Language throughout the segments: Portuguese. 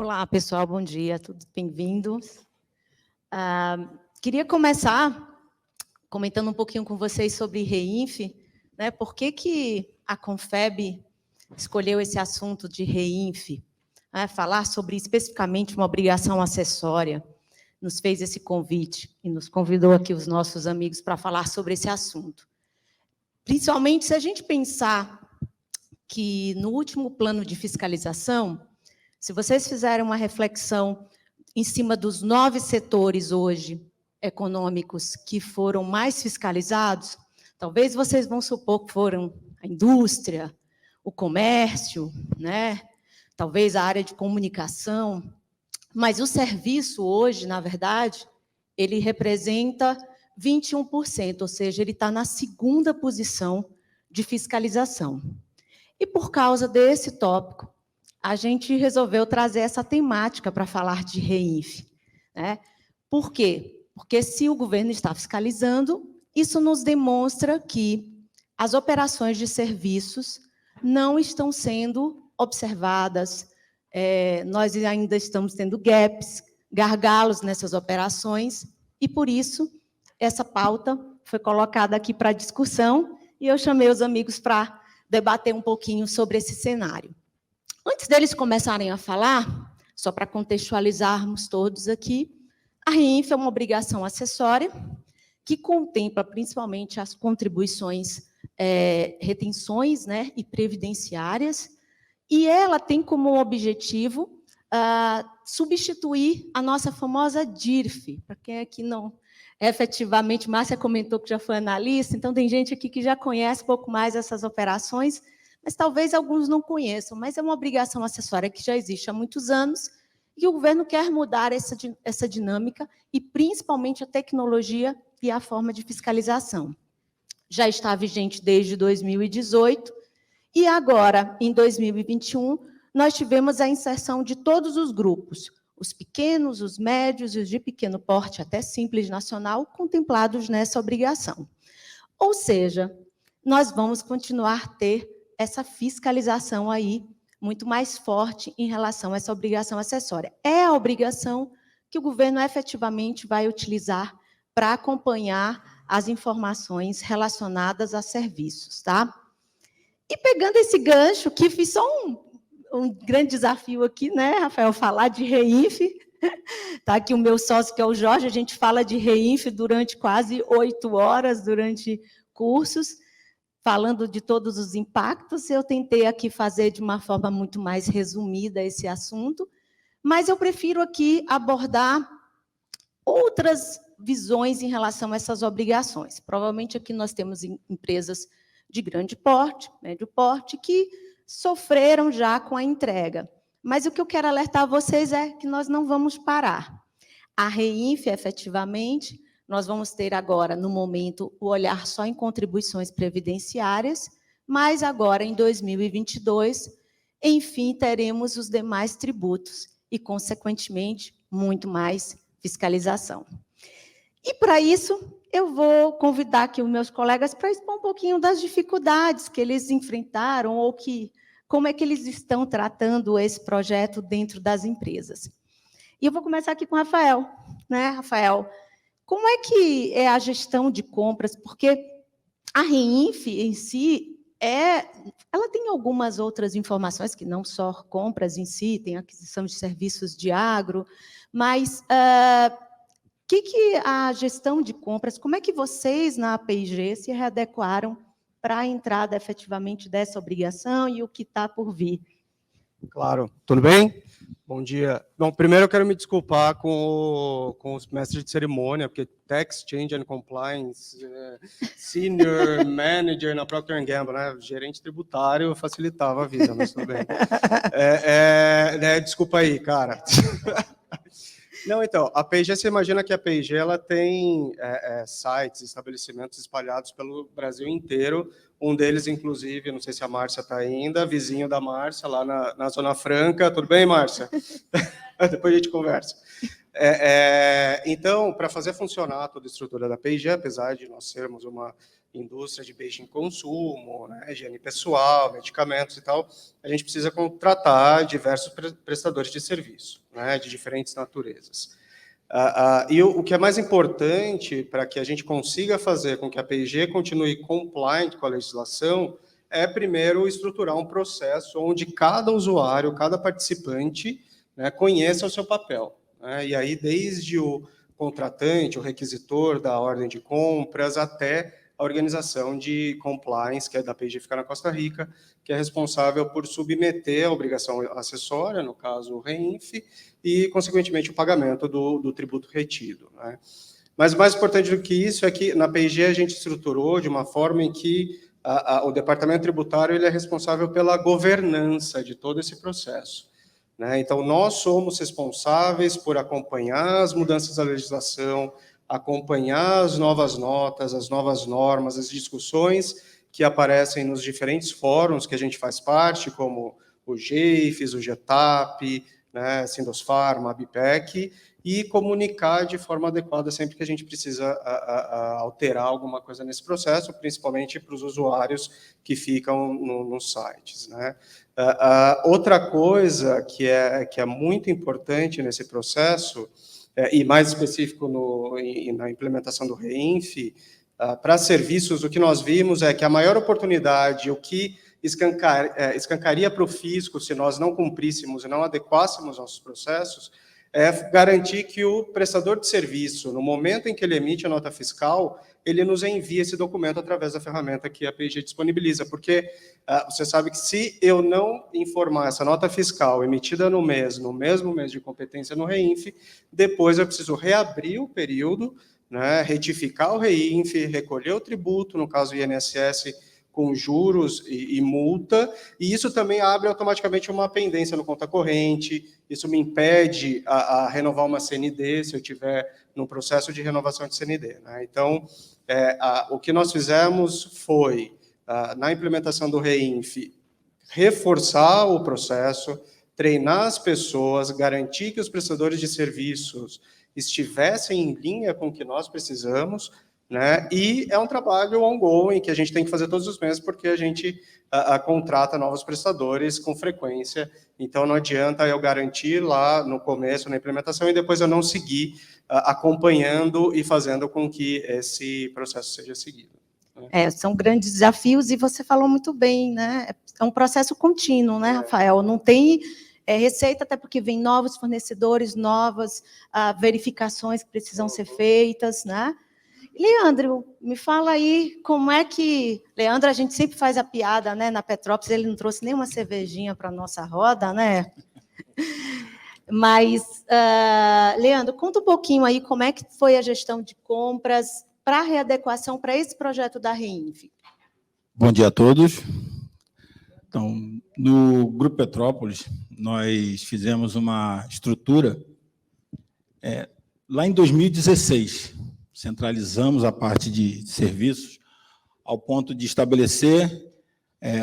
Olá, pessoal, bom dia, todos bem-vindos. Queria começar comentando um pouquinho com vocês sobre REINF, né? Por que a Confeb escolheu esse assunto de REINF? Falar sobre especificamente uma obrigação acessória, nos fez esse convite e nos convidou aqui os nossos amigos para falar sobre esse assunto. Principalmente se a gente pensar que no último plano de fiscalização, se vocês fizerem uma reflexão em cima dos 9 setores hoje econômicos que foram mais fiscalizados, talvez vocês vão supor que foram a indústria, o comércio, né? Talvez a área de comunicação, mas o serviço hoje, na verdade, ele representa 21%, ou seja, ele está na segunda posição de fiscalização. E por causa desse tópico, a gente resolveu trazer essa temática para falar de REINF, né? Por quê? Porque se o governo está fiscalizando, isso nos demonstra que as operações de serviços não estão sendo observadas, nós ainda estamos tendo gaps, gargalos nessas operações, e por isso essa pauta foi colocada aqui para discussão, e eu chamei os amigos para debater um pouquinho sobre esse cenário. Antes deles começarem a falar, só para contextualizarmos todos aqui, a REINF é uma obrigação acessória que contempla principalmente as contribuições, retenções, né, e previdenciárias, e ela tem como objetivo substituir a nossa famosa DIRF. Para quem aqui não efetivamente, Márcia comentou que já foi analista, então tem gente aqui que já conhece um pouco mais essas operações, mas talvez alguns não conheçam, mas é uma obrigação acessória que já existe há muitos anos, e o governo quer mudar essa dinâmica, e principalmente a tecnologia e a forma de fiscalização. Já está vigente desde 2018, e agora, em 2021, nós tivemos a inserção de todos os grupos, os pequenos, os médios e os de pequeno porte, até Simples Nacional, contemplados nessa obrigação. Ou seja, nós vamos continuar a ter essa fiscalização aí muito mais forte em relação a essa obrigação acessória. É a obrigação que o governo efetivamente vai utilizar para acompanhar as informações relacionadas a serviços, tá? E pegando esse gancho, que fiz só um grande desafio aqui, né, Rafael, falar de REINF. Está aqui o meu sócio, que é o Jorge, a gente fala de REINF durante quase 8 horas, durante cursos, falando de todos os impactos. Eu tentei aqui fazer de uma forma muito mais resumida esse assunto, mas eu prefiro aqui abordar outras visões em relação a essas obrigações. Provavelmente aqui nós temos empresas de grande porte, médio porte, que sofreram já com a entrega. Mas o que eu quero alertar a vocês é que nós não vamos parar. A REINF, efetivamente, nós vamos ter agora, no momento, o olhar só em contribuições previdenciárias, mas agora, em 2022, enfim, teremos os demais tributos e, consequentemente, muito mais fiscalização. E, para isso, eu vou convidar aqui os meus colegas para expor um pouquinho das dificuldades que eles enfrentaram ou como é que eles estão tratando esse projeto dentro das empresas. E eu vou começar aqui com o Rafael. Né, Rafael? Como é que é a gestão de compras? Porque a REINF em si, ela tem algumas outras informações, que não só compras em si, tem aquisição de serviços de agro, mas que a gestão de compras, como é que vocês, na APIG, se readequaram para a entrada, efetivamente, dessa obrigação e o que está por vir? Claro. Tudo bem? Bom dia. Bom, primeiro eu quero me desculpar com os mestres de cerimônia, porque Tax, Change and Compliance, Senior Manager na Procter & Gamble, né? Gerente tributário facilitava a vida, mas tudo bem. Desculpa aí, cara. Não, então, a P&G, você imagina que a P&G ela tem sites, estabelecimentos espalhados pelo Brasil inteiro, um deles, inclusive, não sei se a Márcia está ainda, vizinho da Márcia, lá na Zona Franca. Tudo bem, Márcia? Depois a gente conversa. Então, para fazer funcionar toda a estrutura da P&G, apesar de nós sermos uma indústria de bens em consumo, né, higiene pessoal, medicamentos e tal, a gente precisa contratar diversos prestadores de serviço, né, de diferentes naturezas. E o que é mais importante para que a gente consiga fazer com que a P&G continue compliant com a legislação é, primeiro, estruturar um processo onde cada usuário, cada participante, né, conheça o seu papel, né, e aí desde o contratante, o requisitor da ordem de compras, até a organização de compliance, que é da P&G fica na Costa Rica, que é responsável por submeter a obrigação acessória, no caso o REINF, e, consequentemente, o pagamento do tributo retido, né? Mas mais importante do que isso é que na P&G a gente estruturou de uma forma em que o departamento tributário ele é responsável pela governança de todo esse processo, né? Então, nós somos responsáveis por acompanhar as mudanças da legislação, acompanhar as novas notas, as novas normas, as discussões que aparecem nos diferentes fóruns que a gente faz parte, como o GEIFES, o GETAP, né, Sindosfarma, a BIPEC, e comunicar de forma adequada sempre que a gente precisa alterar alguma coisa nesse processo, principalmente para os usuários que ficam nos sites, né? Outra coisa que é muito importante nesse processo, e mais específico na implementação do REINF, para serviços, o que nós vimos é que a maior oportunidade, o que escancaria para o fisco se nós não cumpríssemos e não adequássemos nossos processos, é garantir que o prestador de serviço, no momento em que ele emite a nota fiscal, ele nos envia esse documento através da ferramenta que a P&G disponibiliza, porque você sabe que se eu não informar essa nota fiscal emitida no mesmo mês de competência no REINF, depois eu preciso reabrir o período, né, retificar o REINF, recolher o tributo, no caso do INSS, com juros e multa, e isso também abre automaticamente uma pendência no conta corrente, isso me impede a renovar uma CND, se eu tiver no processo de renovação de CND, né? Então, o que nós fizemos foi, na implementação do REINF, reforçar o processo, treinar as pessoas, garantir que os prestadores de serviços estivessem em linha com o que nós precisamos, né? E é um trabalho ongoing que a gente tem que fazer todos os meses, porque a gente contrata novos prestadores com frequência, então não adianta eu garantir lá no começo, na implementação, e depois eu não seguir acompanhando e fazendo com que esse processo seja seguido. São grandes desafios, e você falou muito bem, né? É um processo contínuo, né, Rafael? Não tem receita, até porque vem novos fornecedores, novas verificações que precisam ser feitas, né? Leandro, me fala aí como é que... Leandro, a gente sempre faz a piada, né, na Petrópolis, ele não trouxe nenhuma cervejinha para a nossa roda, né? Mas, Leandro, conta um pouquinho aí como é que foi a gestão de compras para a readequação para esse projeto da REINF. Bom dia a todos. Então, no Grupo Petrópolis, nós fizemos uma estrutura lá em 2016, centralizamos a parte de serviços ao ponto de estabelecer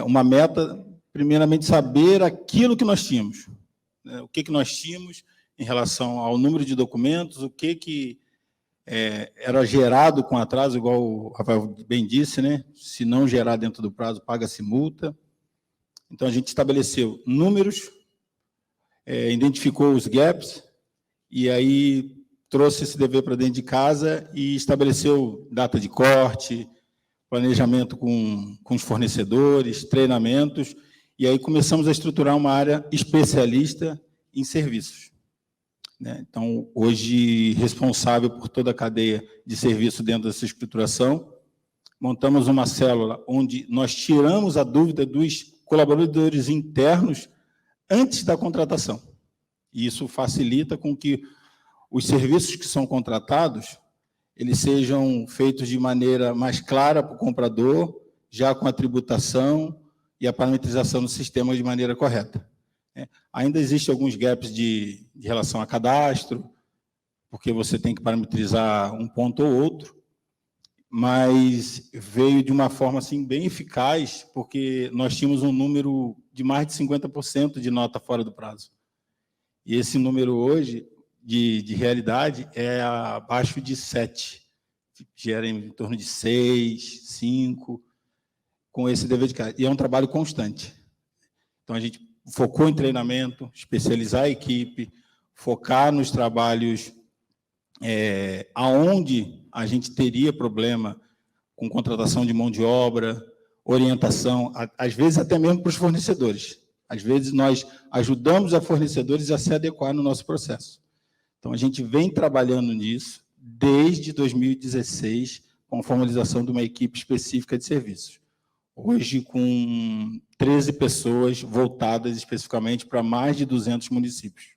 uma meta, primeiramente saber aquilo que nós tínhamos, né? O que nós tínhamos em relação ao número de documentos, o que era gerado com atraso, igual o Rafael bem disse, né? Se não gerar dentro do prazo, paga-se multa. Então, a gente estabeleceu números, identificou os gaps, e aí trouxe esse dever para dentro de casa e estabeleceu data de corte, planejamento com os fornecedores, treinamentos, e aí começamos a estruturar uma área especialista em serviços, né? Então, hoje, responsável por toda a cadeia de serviço dentro dessa estruturação, montamos uma célula onde nós tiramos a dúvida dos colaboradores internos antes da contratação. E isso facilita com que os serviços que são contratados, eles sejam feitos de maneira mais clara para o comprador, já com a tributação e a parametrização do sistema de maneira correta. Ainda existem alguns gaps de relação a cadastro, porque você tem que parametrizar um ponto ou outro, mas veio de uma forma assim, bem eficaz, porque nós tínhamos um número de mais de 50% de nota fora do prazo. E esse número hoje, de realidade, é abaixo de 7. gera em torno de 6, 5, com esse dever de casa. E é um trabalho constante. Então, a gente focou em treinamento, especializar a equipe, focar nos trabalhos aonde a gente teria problema com contratação de mão de obra, orientação, às vezes até mesmo para os fornecedores. Às vezes nós ajudamos a fornecedores a se adequar no nosso processo. Então, a gente vem trabalhando nisso desde 2016, com a formalização de uma equipe específica de serviços. Hoje, com 13 pessoas voltadas especificamente para mais de 200 municípios.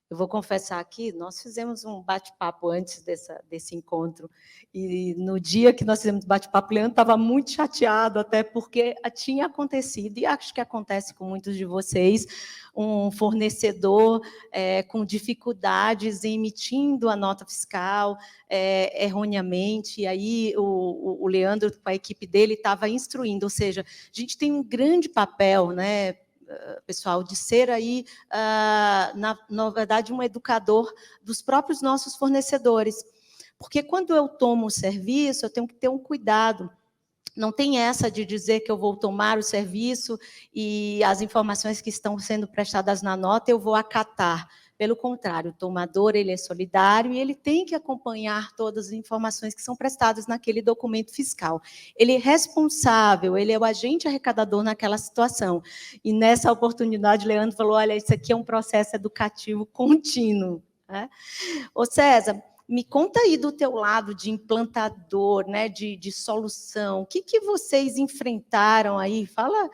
Eu vou confessar aqui, nós fizemos um bate-papo antes desse encontro, e no dia que nós fizemos o bate-papo, o Leandro estava muito chateado, até porque tinha acontecido, e acho que acontece com muitos de vocês, um fornecedor com dificuldades em emitindo a nota fiscal erroneamente, e aí o Leandro, com a equipe dele, estava instruindo, ou seja, a gente tem um grande papel, né, pessoal, de ser aí, na verdade, um educador dos próprios nossos fornecedores. Porque quando eu tomo o serviço, eu tenho que ter um cuidado. Não tem essa de dizer que eu vou tomar o serviço e as informações que estão sendo prestadas na nota eu vou acatar. Pelo contrário, o tomador, ele é solidário e ele tem que acompanhar todas as informações que são prestadas naquele documento fiscal. Ele é responsável, ele é o agente arrecadador naquela situação. E nessa oportunidade, Leandro falou, olha, isso aqui é um processo educativo contínuo. Né? Ô César, me conta aí do teu lado de implantador, né, de solução. O que vocês enfrentaram aí? Fala,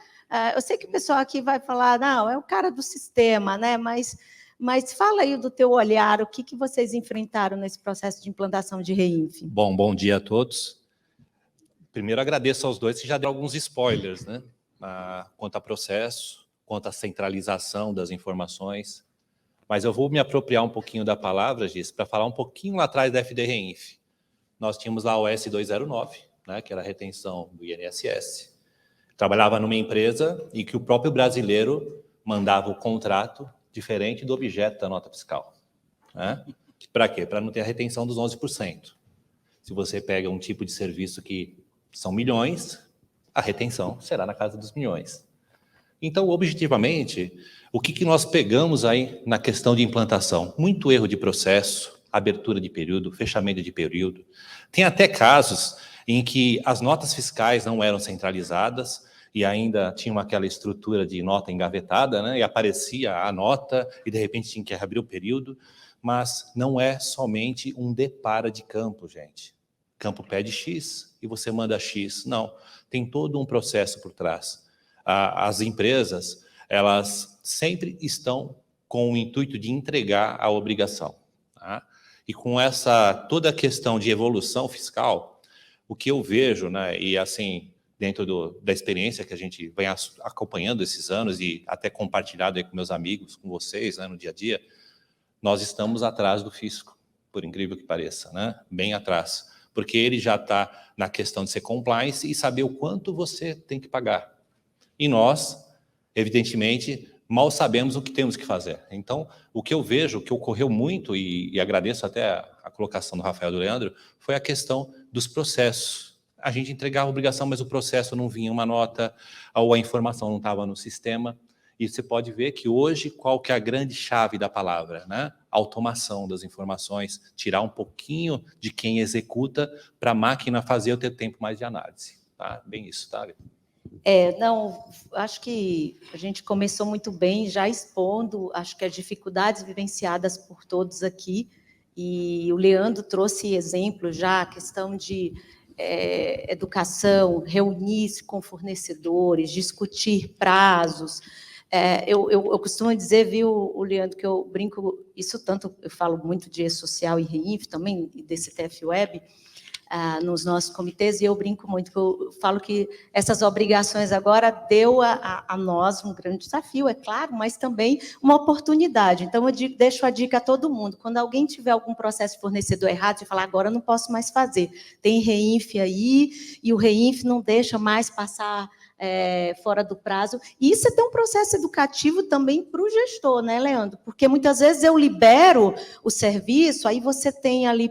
eu sei que o pessoal aqui vai falar, não, é o cara do sistema, né, mas fala aí do teu olhar, o que vocês enfrentaram nesse processo de implantação de REINF? Bom dia a todos. Primeiro, agradeço aos dois que já deram alguns spoilers, né? Quanto ao processo, quanto à centralização das informações. Mas eu vou me apropriar um pouquinho da palavra, Gis, para falar um pouquinho lá atrás da FD REINF. Nós tínhamos lá o S209, né, que era a retenção do INSS. Trabalhava numa empresa e que o próprio brasileiro mandava o contrato diferente do objeto da nota fiscal. Né? Para quê? Para não ter a retenção dos 11%. Se você pega um tipo de serviço que são milhões, a retenção será na casa dos milhões. Então, objetivamente, o que nós pegamos aí na questão de implantação? Muito erro de processo, abertura de período, fechamento de período. Tem até casos em que as notas fiscais não eram centralizadas, e ainda tinha aquela estrutura de nota engavetada, né? E aparecia a nota e, de repente, tinha que abrir o período. Mas não é somente um depara de campo, gente. Campo pede X e você manda X. Não, tem todo um processo por trás. As empresas, elas sempre estão com o intuito de entregar a obrigação. Tá? E com toda a questão de evolução fiscal, o que eu vejo, né, e assim, dentro da experiência que a gente vem acompanhando esses anos e até compartilhado aí com meus amigos, com vocês, né, no dia a dia, nós estamos atrás do fisco, por incrível que pareça, né? Bem atrás, porque ele já está na questão de ser compliance e saber o quanto você tem que pagar. E nós, evidentemente, mal sabemos o que temos que fazer. Então, o que eu vejo, o que ocorreu muito, e agradeço até a colocação do Rafael e do Leandro, foi a questão dos processos. A gente entregava a obrigação, mas o processo não vinha uma nota, ou a informação não estava no sistema. E você pode ver que hoje, qual que é a grande chave da palavra? Né? Automação das informações, tirar um pouquinho de quem executa para a máquina fazer eu ter tempo mais de análise. Tá? Bem isso, tá? Não, acho que a gente começou muito bem, já expondo, acho que as dificuldades vivenciadas por todos aqui, e o Leandro trouxe exemplo já, a questão de educação, reunir-se com fornecedores, discutir prazos. Eu costumo dizer, viu, Leandro, que eu brinco, isso tanto, eu falo muito de E-Social e REINF também, e desse TF-Web, nos nossos comitês, e eu brinco muito, eu falo que essas obrigações agora deu a nós um grande desafio, é claro, mas também uma oportunidade. Então, eu deixo a dica a todo mundo, quando alguém tiver algum processo de fornecedor errado, você fala, agora eu não posso mais fazer. Tem REINF aí, e o REINF não deixa mais passar fora do prazo. E isso é ter um processo educativo também para o gestor, né, Leandro? Porque muitas vezes eu libero o serviço, aí você tem ali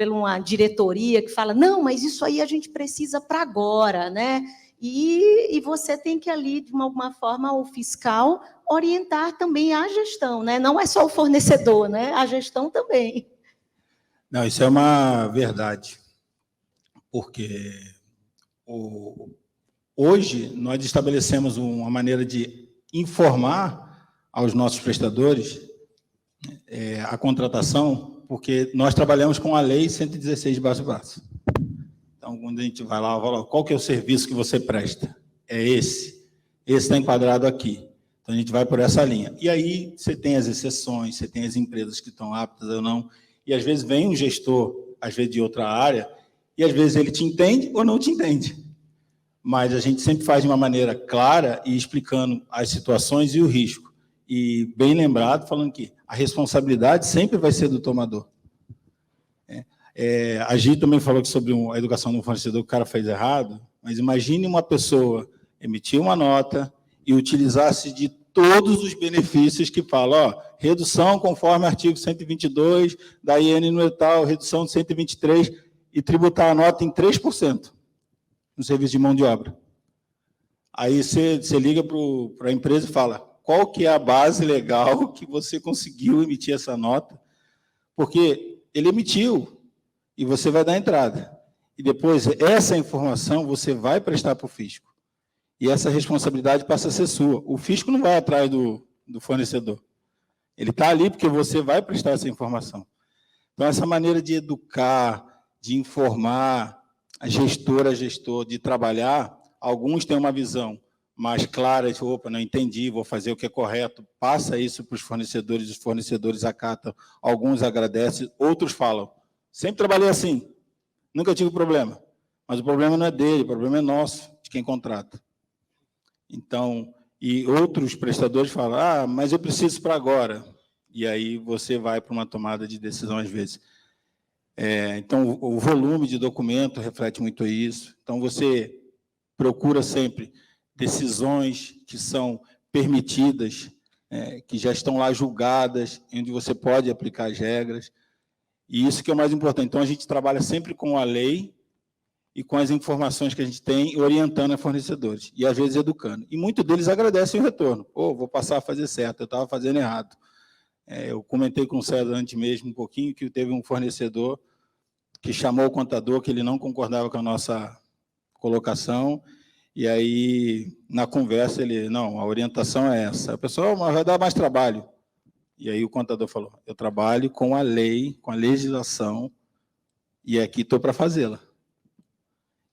uma diretoria que fala, não, mas isso aí a gente precisa para agora, né? E você tem que ali, de alguma forma, o fiscal orientar também a gestão, né? Não é só o fornecedor, né? A gestão também. Não, isso é uma verdade, porque hoje nós estabelecemos uma maneira de informar aos nossos prestadores a contratação, porque nós trabalhamos com a Lei 116 de Baixo Braço. Então, quando a gente vai lá, fala, qual que é o serviço que você presta? É esse. Esse está enquadrado aqui. Então, a gente vai por essa linha. E aí, você tem as exceções, você tem as empresas que estão aptas ou não, e às vezes vem um gestor, às vezes de outra área, e às vezes ele te entende ou não te entende. Mas a gente sempre faz de uma maneira clara e explicando as situações e o risco. E bem lembrado, falando que a responsabilidade sempre vai ser do tomador. A Gi também falou que sobre a educação do fornecedor, que o cara fez errado, mas imagine uma pessoa emitir uma nota e utilizar-se de todos os benefícios que fala, redução conforme artigo 122 da IN no tal, redução de 123, e tributar a nota em 3% no serviço de mão de obra. Aí você liga para a empresa e fala, qual que é a base legal que você conseguiu emitir essa nota? Porque ele emitiu, e você vai dar entrada. E depois, essa informação você vai prestar para o fisco. E essa responsabilidade passa a ser sua. O fisco não vai atrás do fornecedor. Ele está ali porque você vai prestar essa informação. Então, essa maneira de educar, de informar, a gestor, de trabalhar, alguns têm uma visão mais clara, de, opa, não entendi, vou fazer o que é correto, passa isso para os fornecedores acatam, alguns agradecem, outros falam, sempre trabalhei assim, nunca tive problema, mas o problema não é dele, o problema é nosso, de quem contrata. Então, e outros prestadores falam, mas eu preciso para agora, e aí você vai para uma tomada de decisão às vezes. Então, o volume de documento reflete muito isso, então você procura sempre decisões que são permitidas, que já estão lá julgadas, onde você pode aplicar as regras, e isso que é o mais importante. Então, a gente trabalha sempre com a lei e com as informações que a gente tem, orientando a fornecedores, e às vezes educando. E muitos deles agradecem o retorno. Vou passar a fazer certo, eu estava fazendo errado. Eu comentei com o César antes mesmo um pouquinho, que teve um fornecedor que chamou o contador, que ele não concordava com a nossa colocação, e aí, na conversa, ele, não, a orientação é essa. A pessoa vai dar mais trabalho. E aí o contador falou, eu trabalho com a lei, com a legislação, e aqui estou para fazê-la.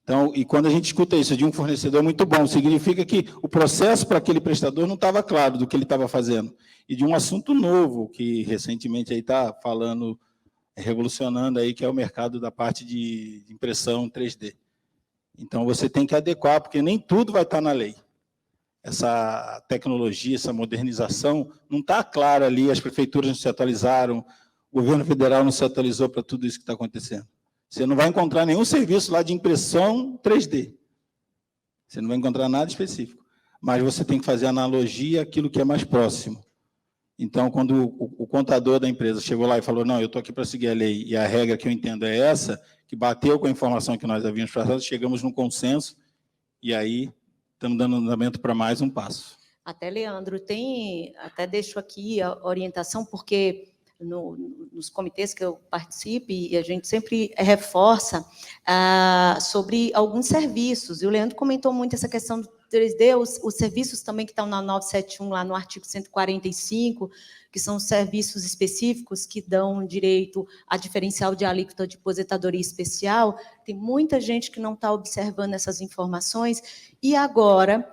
Então, e quando a gente escuta isso de um fornecedor, é muito bom, significa que o processo para aquele prestador não estava claro do que ele estava fazendo. E de um assunto novo, que recentemente aí está falando, revolucionando aí, que é o mercado da parte de impressão 3D. Então, você tem que adequar, porque nem tudo vai estar na lei. Essa tecnologia, essa modernização, não está clara ali, as prefeituras não se atualizaram, o governo federal não se atualizou para tudo isso que está acontecendo. Você não vai encontrar nenhum serviço lá de impressão 3D. Você não vai encontrar nada específico. Mas você tem que fazer analogia àquilo que é mais próximo. Então, quando o contador da empresa chegou lá e falou, não, eu estou aqui para seguir a lei, e a regra que eu entendo é essa, que bateu com a informação que nós havíamos passado, chegamos num consenso, e aí estamos dando andamento para mais um passo. Até, Leandro, até deixo aqui a orientação, porque nos comitês que eu participo, e a gente sempre reforça sobre alguns serviços, e o Leandro comentou muito essa questão do 3D, os serviços também que estão na 971, lá no artigo 145, que são serviços específicos que dão direito a diferencial de alíquota de aposentadoria especial. Tem muita gente que não está observando essas informações, e agora,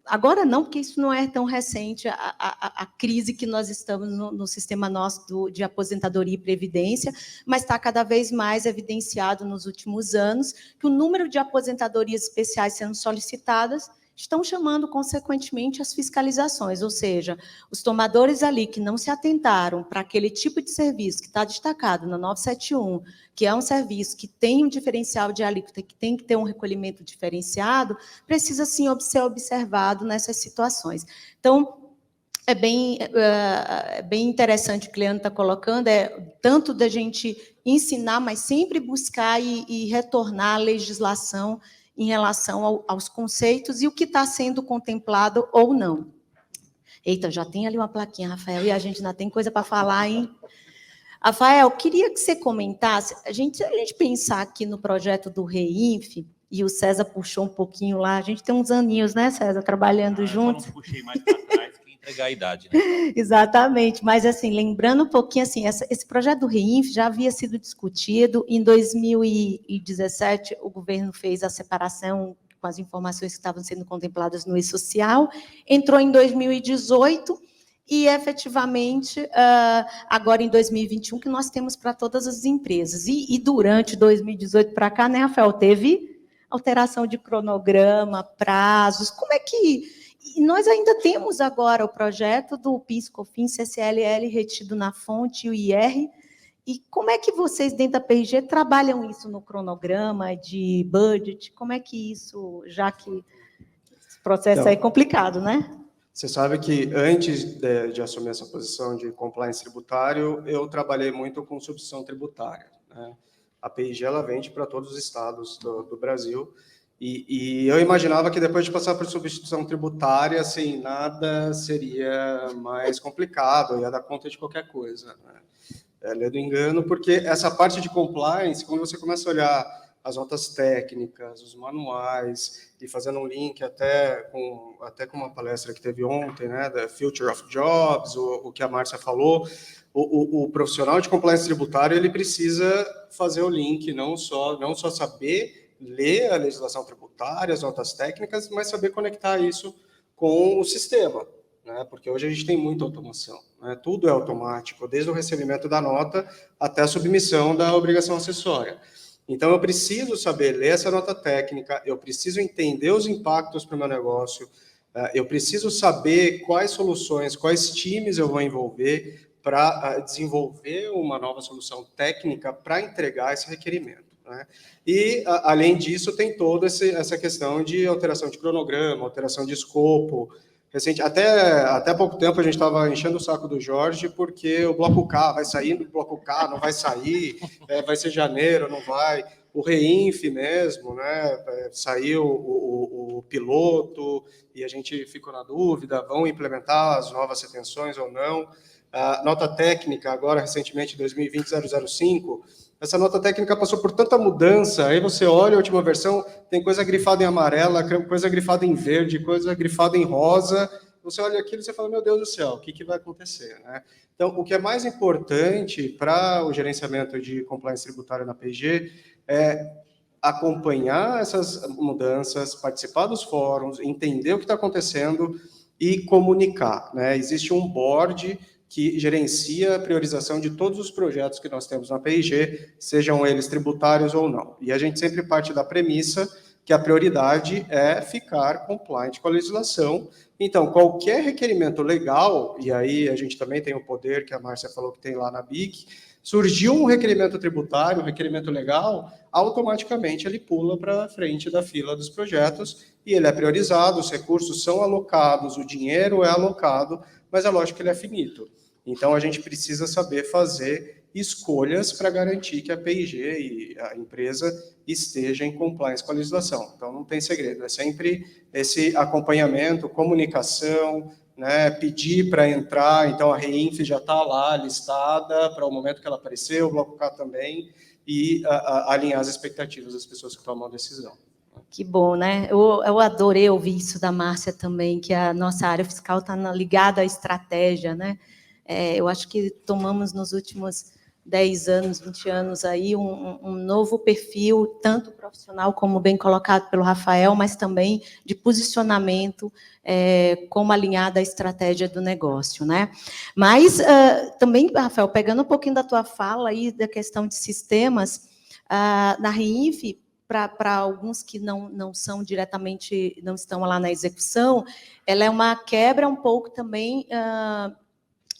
agora não, porque isso não é tão recente, a crise que nós estamos no sistema nosso de aposentadoria e previdência, mas está cada vez mais evidenciado nos últimos anos que o número de aposentadorias especiais sendo solicitadas estão chamando, consequentemente, as fiscalizações, ou seja, os tomadores ali que não se atentaram para aquele tipo de serviço que está destacado na 971, que é um serviço que tem um diferencial de alíquota, que tem que ter um recolhimento diferenciado, precisa, sim, ser observado nessas situações. Então, É bem interessante o que o Leandro está colocando, tanto da gente ensinar, mas sempre buscar e retornar à legislação em relação aos conceitos e o que está sendo contemplado ou não. Eita, já tem ali uma plaquinha, Rafael, e a gente ainda tem coisa para falar, hein? Rafael, queria que você comentasse, a gente pensar aqui no projeto do REINF, e o César puxou um pouquinho lá, a gente tem uns aninhos, né, César, trabalhando juntos. Eu não puxei mais para trás, que entregar a idade, né? Exatamente, mas assim, lembrando um pouquinho, assim, esse projeto do REINF já havia sido discutido, em 2017 o governo fez a separação com as informações que estavam sendo contempladas no e-social, entrou em 2018 e, efetivamente, agora em 2021, que nós temos para todas as empresas. E durante 2018 para cá, né, Rafael, teve alteração de cronograma, prazos, como é que... E nós ainda temos agora o projeto do PIS/COFINS, CCLL retido na fonte e o IR, e como é que vocês, dentro da PRG, trabalham isso no cronograma de budget? Como é que isso, já que esse processo Então, é complicado, né? Você sabe que antes de assumir essa posição de compliance tributário, eu trabalhei muito com substituição tributária, né? A PIG, ela vende para todos os estados do Brasil, e eu imaginava que depois de passar por substituição tributária, assim, nada seria mais complicado, ia dar conta de qualquer coisa, né? É do engano, porque essa parte de compliance, quando você começa a olhar as notas técnicas, os manuais, e fazendo um link até com uma palestra que teve ontem, né, da Future of Jobs, o que a Márcia falou, o profissional de compliance tributário, ele precisa fazer o link, não só saber ler a legislação tributária, as notas técnicas, mas saber conectar isso com o sistema, né, porque hoje a gente tem muita automação, né, tudo é automático, desde o recebimento da nota até a submissão da obrigação acessória. Então, eu preciso saber ler essa nota técnica, eu preciso entender os impactos para o meu negócio, eu preciso saber quais soluções, quais times eu vou envolver para desenvolver uma nova solução técnica para entregar esse requerimento, né? E, além disso, tem toda essa questão de alteração de cronograma, alteração de escopo. Até pouco tempo a gente estava enchendo o saco do Jorge porque o bloco K vai sair, do bloco K não vai sair, vai ser janeiro, não vai. O REINF mesmo, né? Saiu o piloto e a gente ficou na dúvida, vão implementar as novas retenções ou não. A nota técnica, agora recentemente, 2020-005, essa nota técnica passou por tanta mudança, aí você olha a última versão, tem coisa grifada em amarela, coisa grifada em verde, coisa grifada em rosa, você olha aquilo e você fala, meu Deus do céu, o que vai acontecer, né? Então, o que é mais importante para o gerenciamento de compliance tributária na PG é acompanhar essas mudanças, participar dos fóruns, entender o que está acontecendo e comunicar, né? Existe um board que gerencia a priorização de todos os projetos que nós temos na PIG, sejam eles tributários ou não. E a gente sempre parte da premissa que a prioridade é ficar compliant com a legislação. Então, qualquer requerimento legal, e aí a gente também tem o poder que a Márcia falou que tem lá na BIC, surgiu um requerimento tributário, um requerimento legal, automaticamente ele pula para frente da fila dos projetos e ele é priorizado, os recursos são alocados, o dinheiro é alocado, mas é lógico que ele é finito. Então, a gente precisa saber fazer escolhas para garantir que a PIG e a empresa esteja em compliance com a legislação. Então, não tem segredo, é sempre esse acompanhamento, comunicação, né, pedir para entrar, então a REINF já está lá listada para o momento que ela apareceu, o Bloco K também, e alinhar as expectativas das pessoas que tomam a decisão. Que bom, né? Eu adorei ouvir isso da Márcia também, que a nossa área fiscal está ligada à estratégia, né? Eu acho que tomamos nos últimos 10 anos, 20 anos aí um novo perfil, tanto profissional, como bem colocado pelo Rafael, mas também de posicionamento, como alinhada à estratégia do negócio, né? Mas também, Rafael, pegando um pouquinho da tua fala aí da questão de sistemas, na REINF, para alguns que não são diretamente, não estão lá na execução, ela é uma quebra um pouco também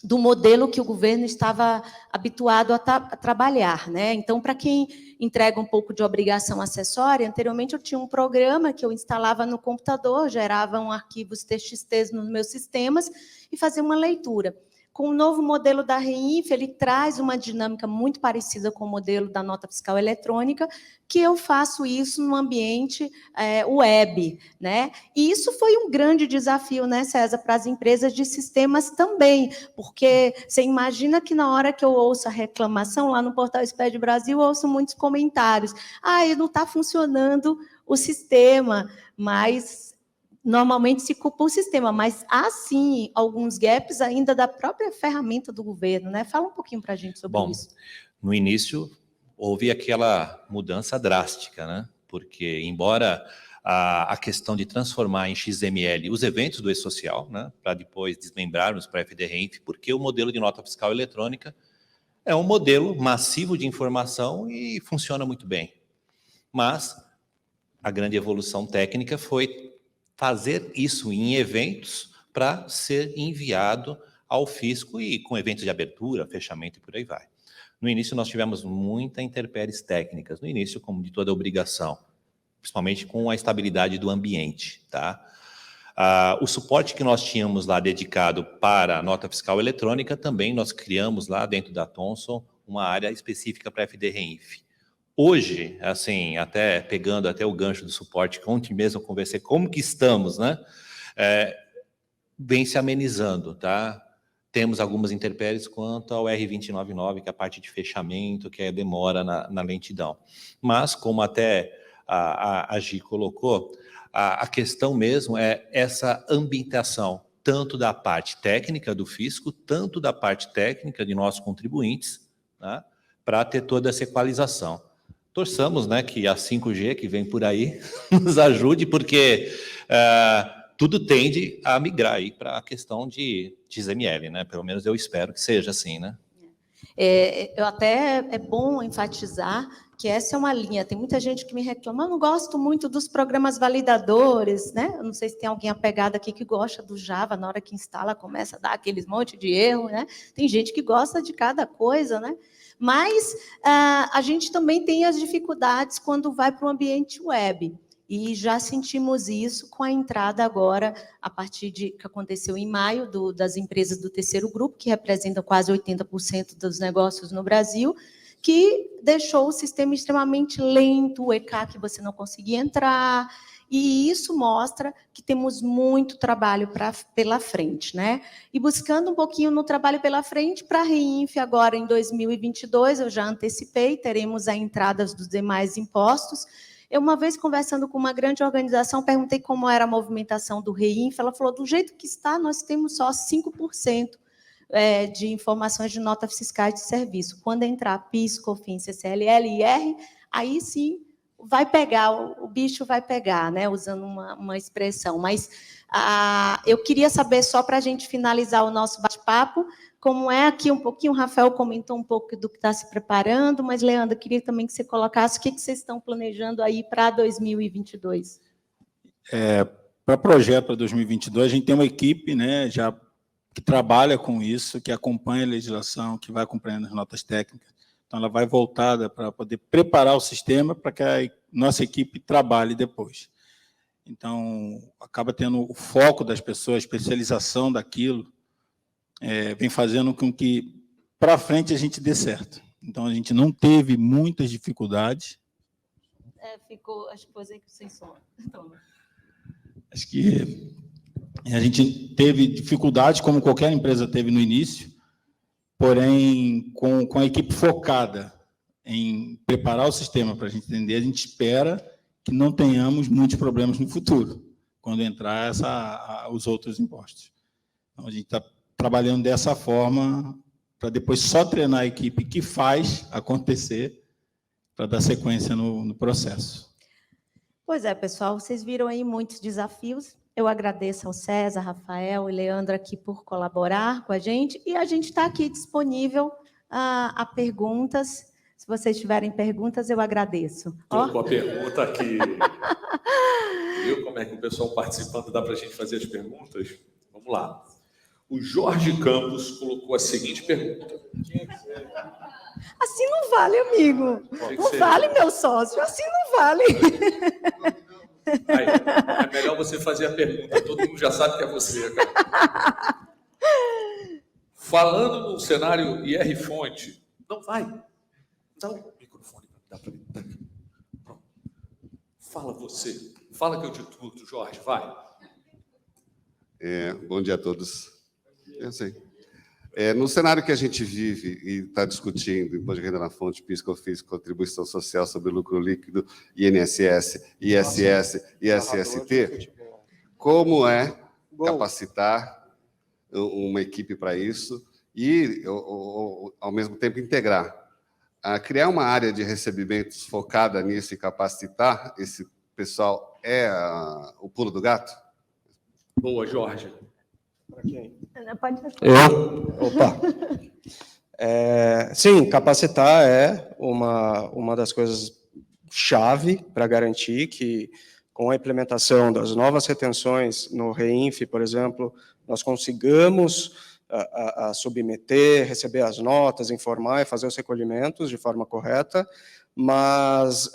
do modelo que o governo estava habituado a trabalhar, né? Então, para quem entrega um pouco de obrigação acessória, anteriormente eu tinha um programa que eu instalava no computador, gerava arquivos TXT nos meus sistemas e fazia uma leitura. Com o novo modelo da REINF, ele traz uma dinâmica muito parecida com o modelo da nota fiscal eletrônica, que eu faço isso no ambiente web, né? E isso foi um grande desafio, né, César, para as empresas de sistemas também, porque você imagina que na hora que eu ouço a reclamação, lá no portal SPED Brasil, eu ouço muitos comentários. Não está funcionando o sistema, mas normalmente se culpa o sistema, mas há, sim, alguns gaps ainda da própria ferramenta do governo, né? Fala um pouquinho para a gente sobre isso. No início, houve aquela mudança drástica, né? Porque, embora a questão de transformar em XML os eventos do e-social, né? Para depois desmembrarmos para a FDRENF, porque o modelo de nota fiscal eletrônica é um modelo massivo de informação e funciona muito bem. Mas a grande evolução técnica foi fazer isso em eventos para ser enviado ao fisco e com eventos de abertura, fechamento e por aí vai. No início, nós tivemos muitas intempéries técnicas, no início, como de toda obrigação, principalmente com a estabilidade do ambiente, tá? O suporte que nós tínhamos lá dedicado para a nota fiscal eletrônica, também nós criamos lá dentro da Thomson uma área específica para a FDRENF. Hoje, assim, até pegando até o gancho do suporte, ontem mesmo eu conversei como que estamos, né? Vem se amenizando, tá? Temos algumas intempéries quanto ao R299, que é a parte de fechamento, que é a demora na lentidão. Mas, como até a Gi colocou, a questão mesmo é essa ambientação, tanto da parte técnica do fisco, tanto da parte técnica de nossos contribuintes, né? Para ter toda essa equalização. Torçamos, né, que a 5G que vem por aí nos ajude, porque tudo tende a migrar aí para a questão de XML, né? Pelo menos eu espero que seja assim, né? É bom enfatizar que essa é uma linha. Tem muita gente que me reclama, eu não gosto muito dos programas validadores, né? Eu não sei se tem alguém apegado aqui que gosta do Java, na hora que instala começa a dar aqueles monte de erro, né? Tem gente que gosta de cada coisa, né? Mas a gente também tem as dificuldades quando vai para o ambiente web. E já sentimos isso com a entrada agora, a partir de que aconteceu em maio, das empresas do terceiro grupo, que representam quase 80% dos negócios no Brasil, que deixou o sistema extremamente lento, o ECAC você não conseguia entrar, e isso mostra que temos muito trabalho pela frente, né? E buscando um pouquinho no trabalho pela frente, para a REINF agora em 2022, eu já antecipei, teremos a entrada dos demais impostos. Eu, uma vez, conversando com uma grande organização, perguntei como era a movimentação do REINF, ela falou, do jeito que está, nós temos só 5% de informações de notas fiscais de serviço. Quando entrar PIS, COFINS, CCLL e IR, aí sim vai pegar, o bicho vai pegar, né? Usando uma expressão. Mas eu queria saber, só para a gente finalizar o nosso bate-papo, como é aqui um pouquinho, o Rafael comentou um pouco do que está se preparando, mas, Leandro, eu queria também que você colocasse o que vocês estão planejando aí para 2022. Para projeto para 2022, a gente tem uma equipe, né, já que trabalha com isso, que acompanha a legislação, que vai acompanhando as notas técnicas. Então, ela vai voltada para poder preparar o sistema para que a nossa equipe trabalhe depois. Então, acaba tendo o foco das pessoas, a especialização daquilo, vem fazendo com que, para frente, a gente dê certo. Então, a gente não teve muitas dificuldades. Acho que foi aí que sem som. Acho que a gente teve dificuldades, como qualquer empresa teve no início, porém, com a equipe focada em preparar o sistema para a gente entender, a gente espera que não tenhamos muitos problemas no futuro, quando entrar os outros impostos. Então, a gente está trabalhando dessa forma, para depois só treinar a equipe que faz acontecer, para dar sequência no processo. Pois é, pessoal, vocês viram aí muitos desafios. Eu agradeço ao César, Rafael e Leandro aqui por colaborar com a gente, e a gente está aqui disponível a perguntas. Se vocês tiverem perguntas, eu agradeço. Estou com a pergunta aqui. Viu como é que o pessoal participando dá para a gente fazer as perguntas? Vamos lá. O Jorge Campos colocou a seguinte pergunta. Assim não vale, amigo. Não vale, meu sócio. Assim não vale. Aí, é melhor você fazer a pergunta. Todo mundo já sabe que é você, cara. Falando no cenário IR Fonte. Não, vai. Dá o microfone. Dá para mim. Pronto. Fala você. Fala que eu te tudo, Jorge. Vai. Bom dia a todos. Eu sei. No cenário que a gente vive e está discutindo, imposto de renda na fonte, PIS, COFINS, contribuição social sobre lucro líquido, INSS, ISS e SST, como é capacitar uma equipe para isso e, ao mesmo tempo, integrar? Criar uma área de recebimentos focada nisso e capacitar esse pessoal o pulo do gato? Boa, Jorge. Para quem? Pode responder. Opa! Sim, capacitar é uma das coisas chave para garantir que, com a implementação das novas retenções no REINF, por exemplo, nós consigamos submeter, receber as notas, informar e fazer os recolhimentos de forma correta, mas,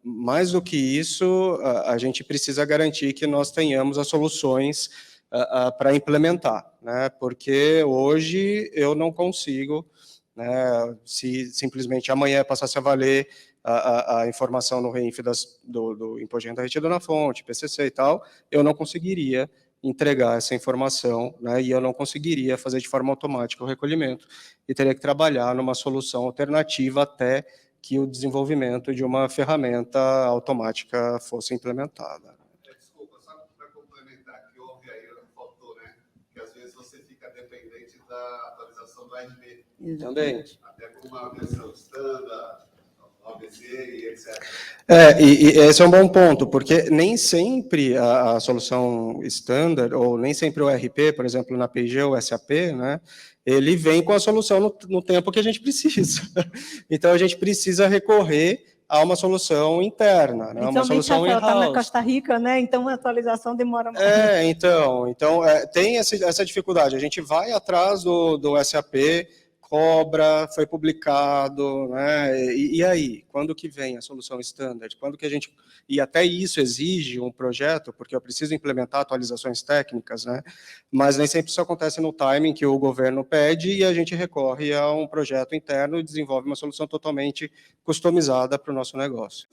mais do que isso, a gente precisa garantir que nós tenhamos as soluções para implementar, né? Porque hoje eu não consigo, né, se simplesmente amanhã passasse a valer a informação no REINF do Imposto de Renda Retida na Fonte, PCC e tal, eu não conseguiria entregar essa informação, né, e eu não conseguiria fazer de forma automática o recolhimento, e teria que trabalhar numa solução alternativa até que o desenvolvimento de uma ferramenta automática fosse implementada. Desculpa, só para complementar, que houve aí, faltou, né? Que às vezes você fica dependente da atualização do RB. Também. Até com uma versão standard, OBZ e etc. E esse é um bom ponto, porque nem sempre a solução standard, ou nem sempre o RP, por exemplo, na PG ou SAP, né, ele vem com a solução no tempo que a gente precisa. Então, a gente precisa recorrer a uma solução interna, né, uma solução in-house. Está na Costa Rica, né? Então, a atualização demora mais. Então tem essa dificuldade. A gente vai atrás do SAP, cobra, foi publicado, né? E aí, quando que vem a solução standard? Quando que a gente... E até isso exige um projeto, porque eu preciso implementar atualizações técnicas, né? Mas nem sempre isso acontece no timing que o governo pede e a gente recorre a um projeto interno e desenvolve uma solução totalmente customizada para o nosso negócio.